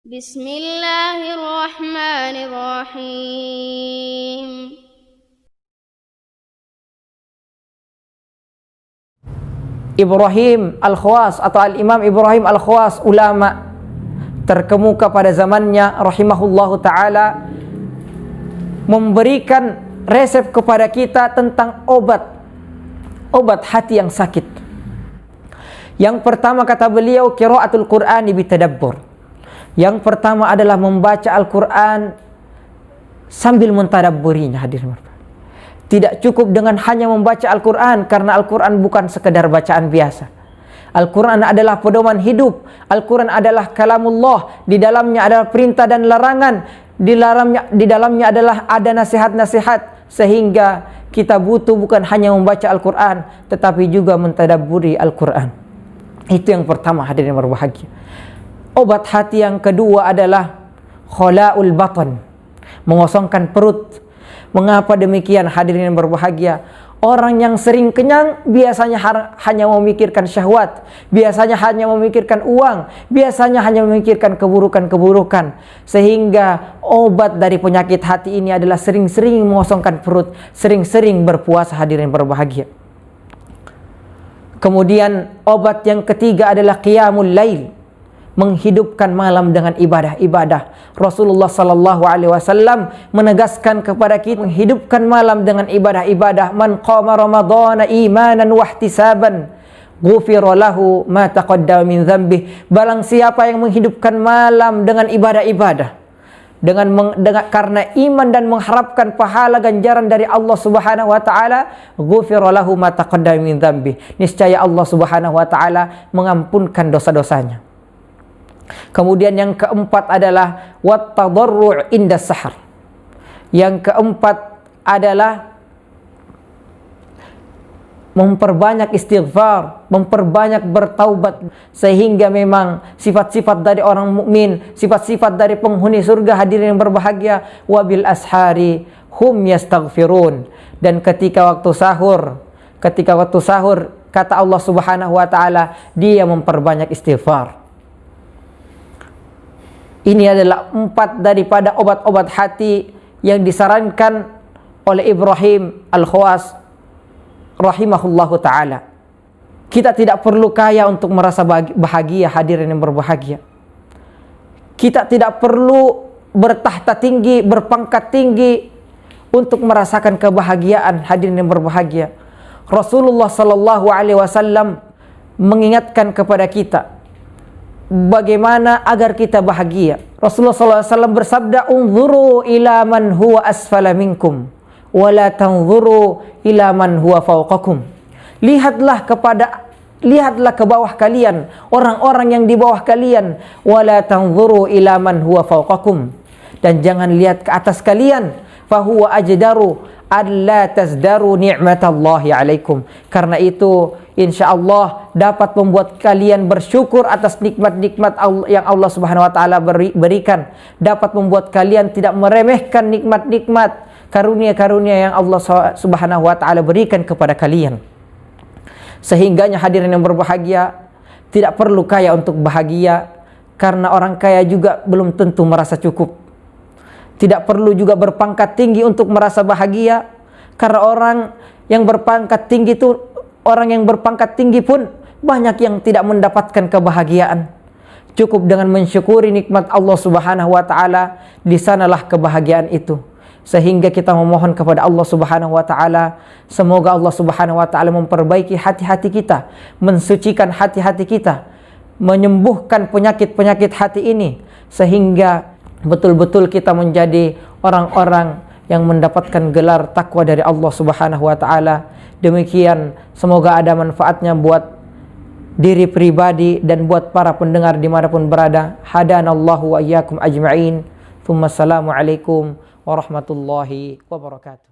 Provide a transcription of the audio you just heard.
Bismillahirrahmanirrahim. Ibrahim Al-Khawas atau Al-Imam Ibrahim Al-Khawas, ulama terkemuka pada zamannya rahimahullahu ta'ala, memberikan resep kepada kita tentang obat hati yang sakit. Yang pertama kata beliau, qiraatul Qur'ani bitadabbur. Yang pertama adalah membaca Al-Quran sambil mentadabburinya. Hadirin, tidak cukup dengan hanya membaca Al-Quran, karena Al-Quran bukan sekedar bacaan biasa. Al-Quran adalah pedoman hidup. Al-Quran adalah kalamullah. Di dalamnya adalah perintah dan larangan. Di dalamnya adalah ada nasihat-nasihat. Sehingga kita butuh bukan hanya membaca Al-Quran, tetapi juga mentadabburi Al-Quran. Itu yang pertama, hadirin yang berbahagia. Obat hati yang kedua adalah khala'ul batan, mengosongkan perut. Mengapa demikian, hadirin yang berbahagia? Orang yang sering kenyang biasanya hanya memikirkan syahwat, biasanya hanya memikirkan uang, biasanya hanya memikirkan keburukan-keburukan. Sehingga obat dari penyakit hati ini adalah sering-sering mengosongkan perut, sering-sering berpuasa, hadirin yang berbahagia. Kemudian obat yang ketiga adalah qiyamul lail, menghidupkan malam dengan ibadah-ibadah. Rasulullah sallallahu alaihi wasallam menegaskan kepada kita menghidupkan malam dengan ibadah-ibadah. Man qama ramadhana imanan wa ihtisaban ghufira lahu ma taqaddama min dhanbihi. Barang siapa yang menghidupkan malam dengan ibadah-ibadah, karena iman dan mengharapkan pahala ganjaran dari Allah Subhanahu wa taala, ghufira lahu ma taqaddama min dhanbihi. Niscaya Allah Subhanahu wa taala mengampunkan dosa-dosanya. Kemudian yang keempat adalah wat tadarru' inda sahar. Yang keempat adalah memperbanyak istighfar, memperbanyak bertaubat, sehingga memang sifat-sifat dari orang mukmin, sifat-sifat dari penghuni surga, hadirin yang berbahagia, wabil ashari hum yastaghfirun. Dan ketika waktu sahur kata Allah Subhanahu wa taala, dia memperbanyak istighfar. Ini adalah 4 daripada obat-obat hati yang disarankan oleh Ibrahim Al-Khawas rahimahullahu ta'ala. Kita tidak perlu kaya untuk merasa bahagia, hadirin yang berbahagia. Kita tidak perlu bertahta tinggi, berpangkat tinggi untuk merasakan kebahagiaan, hadirin yang berbahagia. Rasulullah sallallahu alaihi wasallam mengingatkan kepada kita bagaimana agar kita bahagia. Rasulullah sallallahu alaihi wasallam bersabda, "Unzuru ila man huwa asfala minkum wala tanzuru ila man huwa fawqakum." Lihatlah ke bawah kalian, orang-orang yang di bawah kalian, wala tanzuru ila man huwa fawqakum, dan jangan lihat ke atas kalian, fahuwa ajdaru alla tazdaru ni'matallahi alaikum. Karena itu insyaallah dapat membuat kalian bersyukur atas nikmat-nikmat yang Allah Subhanahu wa taala berikan, dapat membuat kalian tidak meremehkan nikmat-nikmat, karunia-karunia yang Allah Subhanahu wa taala berikan kepada kalian. Sehingganya hadirin yang berbahagia, tidak perlu kaya untuk bahagia, karena orang kaya juga belum tentu merasa cukup. Tidak perlu juga berpangkat tinggi untuk merasa bahagia, karena orang yang berpangkat tinggi pun banyak yang tidak mendapatkan kebahagiaan. Cukup dengan mensyukuri nikmat Allah Subhanahu wa taala, di sanalah kebahagiaan itu. Sehingga kita memohon kepada Allah Subhanahu wa taala, semoga Allah Subhanahu wa taala memperbaiki hati-hati kita, mensucikan hati-hati kita, menyembuhkan penyakit-penyakit hati ini, sehingga betul-betul kita menjadi orang-orang yang mendapatkan gelar takwa dari Allah Subhanahu wa taala. Demikian, semoga ada manfaatnya buat diri pribadi dan buat para pendengar dimanapun berada. Hadanallahu wa iyyakum ajma'in. Assalamualaikum warahmatullahi wabarakatuh.